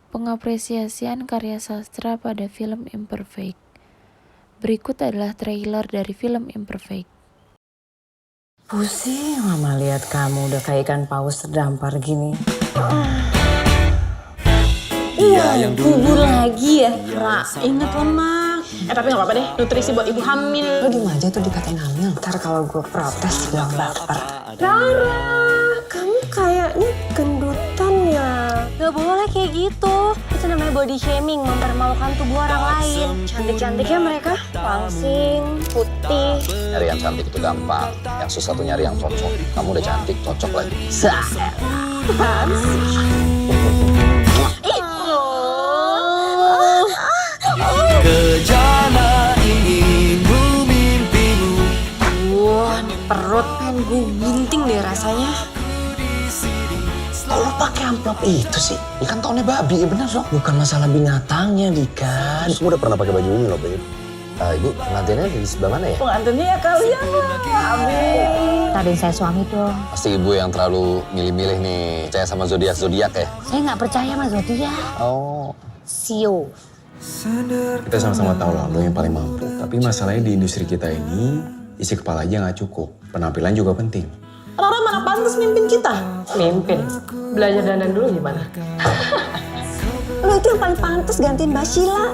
Pengapresiasian karya sastra pada film Imperfect. Berikut adalah trailer dari film Imperfect. Pusing mama lihat kamu udah kayak ikan paus terdampar gini. Iya, yang kubur lagi ya. Ingat lemak. Tapi gak apa-apa deh, nutrisi buat ibu hamil. Lo diem aja tuh dikatain hamil. Ntar kalau gue protes bilang baper. Rara, kamu kayaknya gendutan ya. Gak boleh kayak gitu. Itu namanya body shaming, mempermalukan tubuh orang lain. Cantik-cantiknya mereka langsing, putih. Nyari yang cantik itu gampang, yang susah tuh nyari yang cocok. Kamu udah cantik, cocok lagi. Kejana inginmu mimpimu. Wah, perut pengen gue gunting deh rasanya. Kok lo pakai amplop itu sih? Ikan tahunnya babi, ya bener dong. Bukan masalah binatangnya, Dika. Kamu udah pernah pakai baju ini loh, Babe. Ibu, pengantinnya di sebelah mana ya? Pengantinnya ya kalian lah. Tadi saya suami dong. Pasti ibu yang terlalu milih-milih nih. Percaya sama zodiak-zodiak ya? Saya nggak percaya sama zodiak. Oh. Sio. Kita sama-sama tahu lah lo yang paling mampu. Tapi masalahnya di industri kita ini, isi kepala aja nggak cukup. Penampilan juga penting. Rara mana pantas mimpin kita? Mimpin? Belajar dandan dulu gimana? Lo itu yang paling pantas gantiin Mbak Sheila.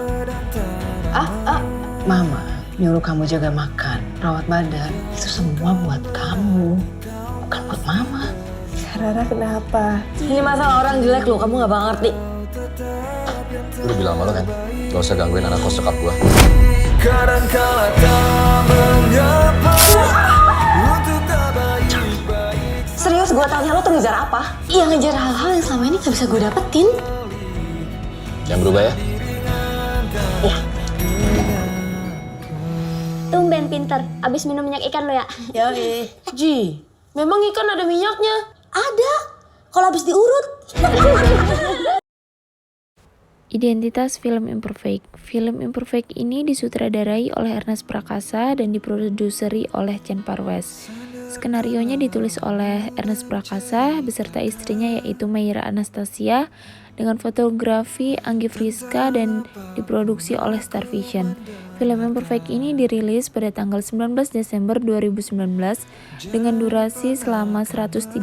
Mama nyuruh kamu jaga makan, rawat badan. Itu semua buat kamu. Bukan buat mama. Rara kenapa? Ini masalah orang jelek lo, kamu nggak bakal ngerti. Gue udah bilang sama lo kan, gak usah gangguin anak kos cokap gue. Kadangkala tak menyapa untuk tak baik-baik. Serius, gue tanya lo tuh ngejar apa? Iya, ngejar hal-hal yang selama ini gak bisa gue dapetin. Jangan berubah ya. Tumben pinter, abis minum minyak ikan lo ya? Yoi. Ji, memang ikan ada minyaknya? Ada, kalau abis diurut. Identitas film Imperfect. Film Imperfect ini disutradarai oleh Ernest Prakasa dan diproduseri oleh Chen Parwes. Skenarionya ditulis oleh Ernest Prakasa beserta istrinya yaitu Mayra Anastasia dengan fotografi Anggi Friska dan diproduksi oleh Starvision. Film Imperfect ini dirilis pada tanggal 19 Desember 2019 dengan durasi selama 113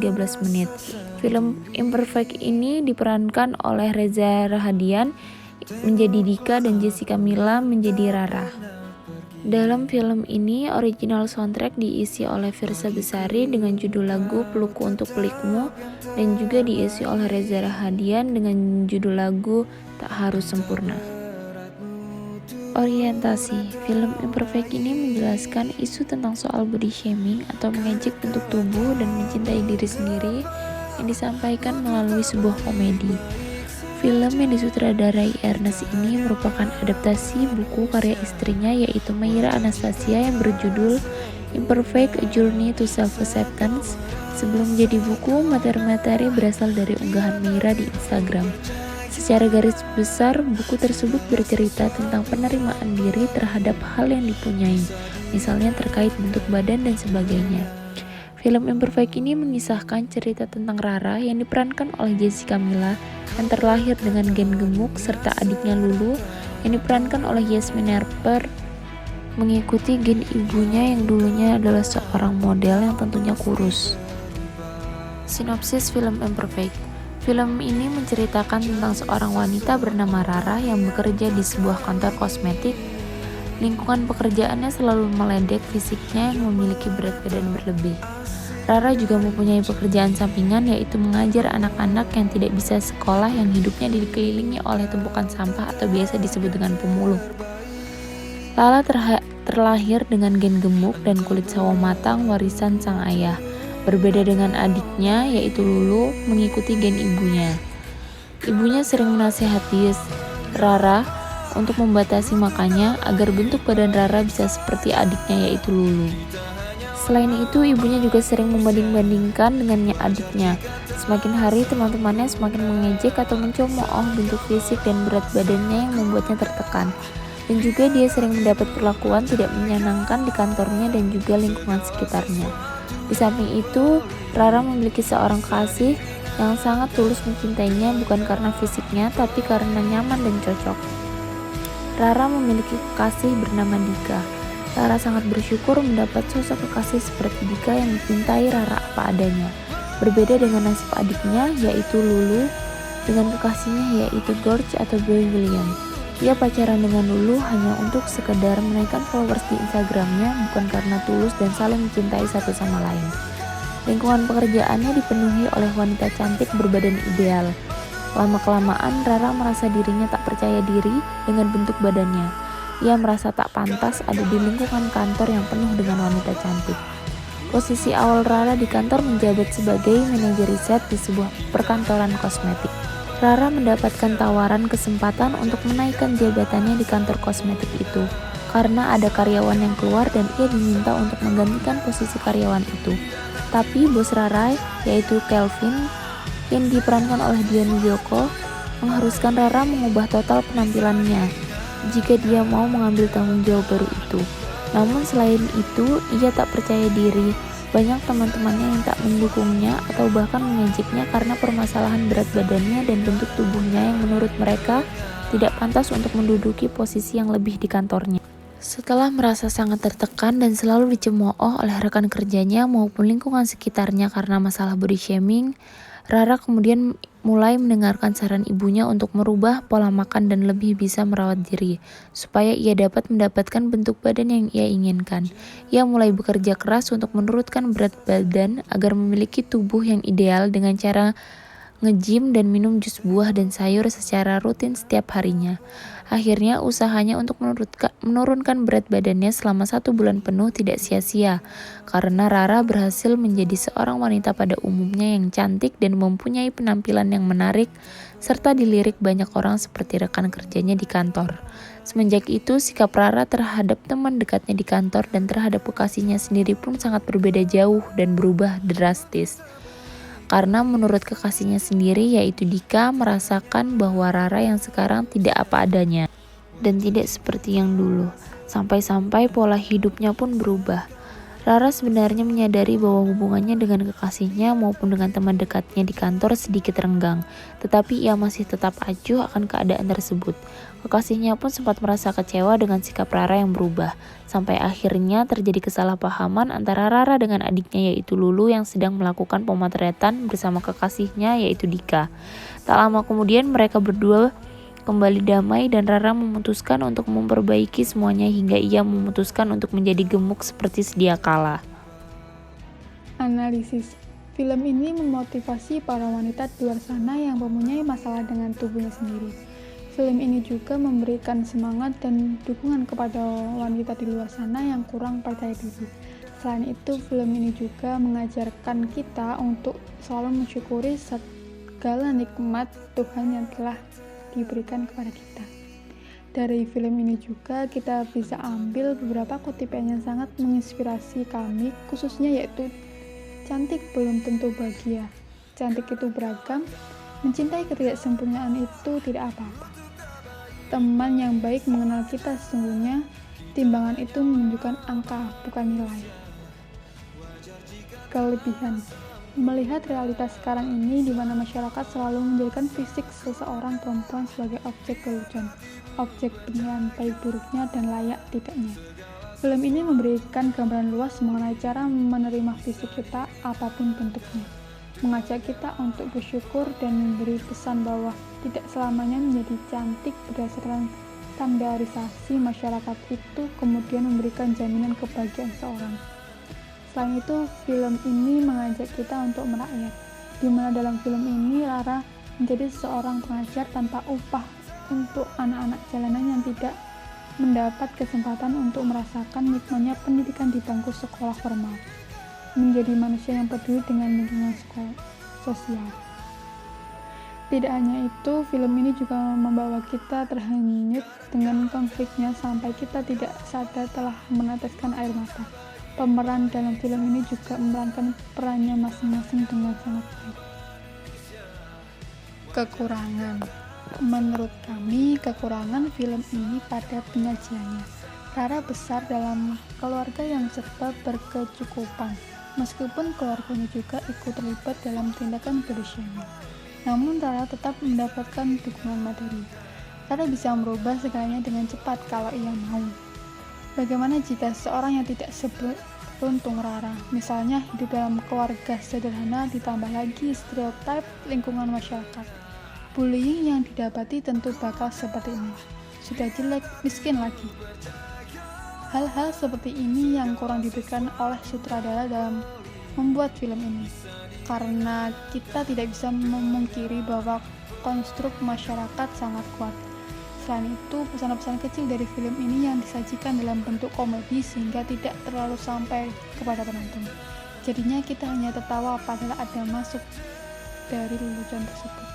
menit. Film Imperfect ini diperankan oleh Reza Rahadian menjadi Dika dan Jessica Mila menjadi Rara. Dalam film ini, original soundtrack diisi oleh Firsa Besari dengan judul lagu Pelukku Untuk Pelikmu dan juga diisi oleh Reza Rahadian dengan judul lagu Tak Harus Sempurna. Orientasi film Imperfect ini menjelaskan isu tentang soal body shaming atau mengejek bentuk tubuh dan mencintai diri sendiri yang disampaikan melalui sebuah komedi. Film yang disutradarai Ernest ini merupakan adaptasi buku karya istrinya yaitu Mayra Anastasia yang berjudul Imperfect: A Journey to Self-Acceptance. Sebelum jadi buku, materi-materi berasal dari unggahan Mayra di Instagram. Secara garis besar, buku tersebut bercerita tentang penerimaan diri terhadap hal yang dipunyai, misalnya terkait bentuk badan dan sebagainya. Film Imperfect ini mengisahkan cerita tentang Rara yang diperankan oleh Jessica Mila yang terlahir dengan gen gemuk serta adiknya Lulu yang diperankan oleh Yasmin Harper mengikuti gen ibunya yang dulunya adalah seorang model yang tentunya kurus. Sinopsis film Imperfect. Film ini menceritakan tentang seorang wanita bernama Rara yang bekerja di sebuah kantor kosmetik. Lingkungan pekerjaannya selalu meledek fisiknya yang memiliki berat badan berlebih. Rara juga mempunyai pekerjaan sampingan yaitu mengajar anak-anak yang tidak bisa sekolah yang hidupnya dikelilingi oleh tumpukan sampah atau biasa disebut dengan pemulung. Lala terlahir dengan gen gemuk dan kulit sawo matang warisan sang ayah. Berbeda dengan adiknya yaitu Lulu mengikuti gen ibunya. Ibunya sering menasihati Rara untuk membatasi makannya agar bentuk badan Rara bisa seperti adiknya yaitu Lulu. Selain itu, ibunya juga sering membanding-bandingkan dengannya adiknya. Semakin hari, teman-temannya semakin mengejek atau mencemooh bentuk fisik dan berat badannya yang membuatnya tertekan. Dan juga dia sering mendapat perlakuan tidak menyenangkan di kantornya dan juga lingkungan sekitarnya. Di samping itu, Rara memiliki seorang kasih yang sangat tulus mencintainya bukan karena fisiknya tapi karena nyaman dan cocok. Rara memiliki kekasih bernama Dika. Rara sangat bersyukur mendapat sosok kekasih seperti Dika yang mencintai Rara apa adanya. Berbeda dengan nasib adiknya yaitu Lulu dengan kekasihnya yaitu George atau Boy William. Ia pacaran dengan Lulu hanya untuk sekedar menaikkan followers di Instagramnya, bukan karena tulus dan saling mencintai satu sama lain. Lingkungan pekerjaannya dipenuhi oleh wanita cantik berbadan ideal. Lama-kelamaan Rara merasa dirinya tak percaya diri dengan bentuk badannya. Ia merasa tak pantas ada di lingkungan kantor yang penuh dengan wanita cantik. Posisi awal Rara di kantor menjabat sebagai manajer riset di sebuah perkantoran kosmetik. Rara mendapatkan tawaran kesempatan untuk menaikkan jabatannya di kantor kosmetik itu karena ada karyawan yang keluar dan ia diminta untuk menggantikan posisi karyawan itu. Tapi bos Rara, yaitu Kelvin, yang diperankan oleh Dian Wiyoko, mengharuskan Rara mengubah total penampilannya jika dia mau mengambil tanggung jawab baru itu. Namun selain itu, ia tak percaya diri. Banyak teman-temannya yang tak mendukungnya atau bahkan mengejeknya karena permasalahan berat badannya dan bentuk tubuhnya yang menurut mereka tidak pantas untuk menduduki posisi yang lebih di kantornya. Setelah merasa sangat tertekan dan selalu dicemooh oleh rekan kerjanya maupun lingkungan sekitarnya karena masalah body shaming, Rara kemudian mulai mendengarkan saran ibunya untuk merubah pola makan dan lebih bisa merawat diri, supaya ia dapat mendapatkan bentuk badan yang ia inginkan. Ia mulai bekerja keras untuk menurunkan berat badan agar memiliki tubuh yang ideal dengan cara nge-gym dan minum jus buah dan sayur secara rutin setiap harinya. Akhirnya usahanya untuk menurunkan berat badannya selama 1 bulan penuh tidak sia-sia, karena Rara berhasil menjadi seorang wanita pada umumnya yang cantik dan mempunyai penampilan yang menarik, serta dilirik banyak orang seperti rekan kerjanya di kantor. Semenjak itu, sikap Rara terhadap teman dekatnya di kantor dan terhadap kekasihnya sendiri pun sangat berbeda jauh dan berubah drastis. Karena menurut kekasihnya sendiri yaitu Dika merasakan bahwa Rara yang sekarang tidak apa adanya dan tidak seperti yang dulu. Sampai-sampai pola hidupnya pun berubah. Rara sebenarnya menyadari bahwa hubungannya dengan kekasihnya maupun dengan teman dekatnya di kantor sedikit renggang, tetapi ia masih tetap acuh akan keadaan tersebut. Kekasihnya pun sempat merasa kecewa dengan sikap Rara yang berubah, sampai akhirnya terjadi kesalahpahaman antara Rara dengan adiknya yaitu Lulu yang sedang melakukan pemotretan bersama kekasihnya yaitu Dika. Tak lama kemudian mereka berdua kembali damai dan Rara memutuskan untuk memperbaiki semuanya hingga ia memutuskan untuk menjadi gemuk seperti sedia kala. Analisis. Film ini memotivasi para wanita di luar sana yang mempunyai masalah dengan tubuhnya sendiri. Film ini juga memberikan semangat dan dukungan kepada wanita di luar sana yang kurang percaya diri. Selain itu, film ini juga mengajarkan kita untuk selalu mensyukuri segala nikmat Tuhan yang telah diberikan kepada kita. Dari film ini juga kita bisa ambil beberapa kutipan yang sangat menginspirasi kami, khususnya yaitu cantik belum tentu bahagia, cantik itu beragam, mencintai ketidaksempurnaan itu tidak apa-apa. Teman yang baik mengenal kita sesungguhnya, timbangan itu menunjukkan angka bukan nilai. Kelebihan. Melihat realitas sekarang ini di mana masyarakat selalu menjadikan fisik seseorang perempuan sebagai objek kelucuan, objek penilaian baik buruknya dan layak tidaknya. Film ini memberikan gambaran luas mengenai cara menerima fisik kita apapun bentuknya, mengajak kita untuk bersyukur dan memberi pesan bahwa tidak selamanya menjadi cantik berdasarkan standarisasi masyarakat itu kemudian memberikan jaminan kebahagiaan seorang. Selain itu, film ini mengajak kita untuk merakyat, di mana dalam film ini Rara menjadi seorang pengajar tanpa upah untuk anak-anak jalanan yang tidak mendapat kesempatan untuk merasakan nikmatnya pendidikan di bangku sekolah formal, menjadi manusia yang peduli dengan lingkungan sosial. Tidak hanya itu, film ini juga membawa kita terhanyut dengan konfliknya sampai kita tidak sadar telah meneteskan air mata. Pemeran dalam film ini juga memerankan perannya masing-masing dengan sangat baik. Kekurangan. Menurut kami, kekurangan film ini pada penyajiannya. Rara besar dalam keluarga yang serba berkecukupan. meskipun keluarganya juga ikut terlibat dalam tindakan body shaming. Namun Rara tetap mendapatkan dukungan materi. Rara bisa merubah segalanya dengan cepat kalau ia mau. Bagaimana jika seorang yang tidak seberuntung Rara, misalnya hidup dalam keluarga sederhana ditambah lagi stereotip lingkungan masyarakat, bullying yang didapati tentu bakal seperti ini. Sudah jelek, miskin lagi. Hal-hal seperti ini yang kurang diberikan oleh sutradara dalam membuat film ini. Karena kita tidak bisa memungkiri bahwa konstruk masyarakat sangat kuat. Selain itu, pesan-pesan kecil dari film ini yang disajikan dalam bentuk komedi sehingga tidak terlalu sampai kepada penonton. Jadinya kita hanya tertawa padahal ada masuk dari lelucon tersebut.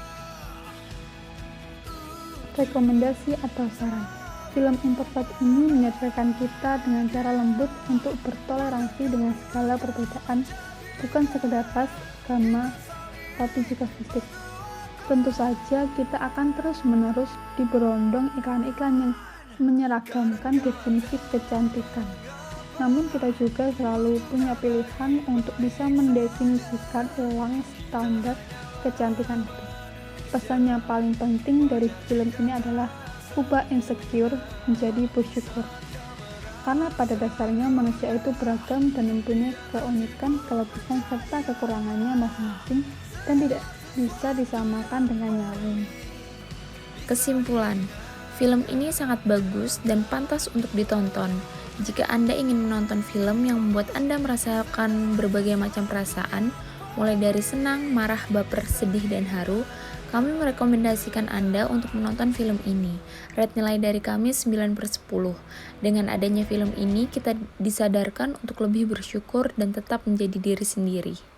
Rekomendasi atau saran. Film Imperfect ini menyadarkan kita dengan cara lembut untuk bertoleransi dengan segala perbedaan, bukan sekedar ras, agama, tapi juga fisik. Tentu saja kita akan terus-menerus diberondong iklan-iklan yang menyeragamkan definisi kecantikan. Namun kita juga selalu punya pilihan untuk bisa mendefinisikan ulang standar kecantikan itu. Pesan yang paling penting dari film ini adalah ubah insecure menjadi bersyukur. Karena pada dasarnya manusia itu beragam dan mempunyai keunikan, kelebihan, serta kekurangannya masing-masing dan tidak bisa disamakan dengan yang lain. Kesimpulan, film ini sangat bagus dan pantas untuk ditonton. Jika Anda ingin menonton film yang membuat Anda merasakan berbagai macam perasaan, mulai dari senang, marah, baper, sedih, dan haru, kami merekomendasikan Anda untuk menonton film ini. Rate nilai dari kami 9/10. Dengan adanya film ini, kita disadarkan untuk lebih bersyukur dan tetap menjadi diri sendiri.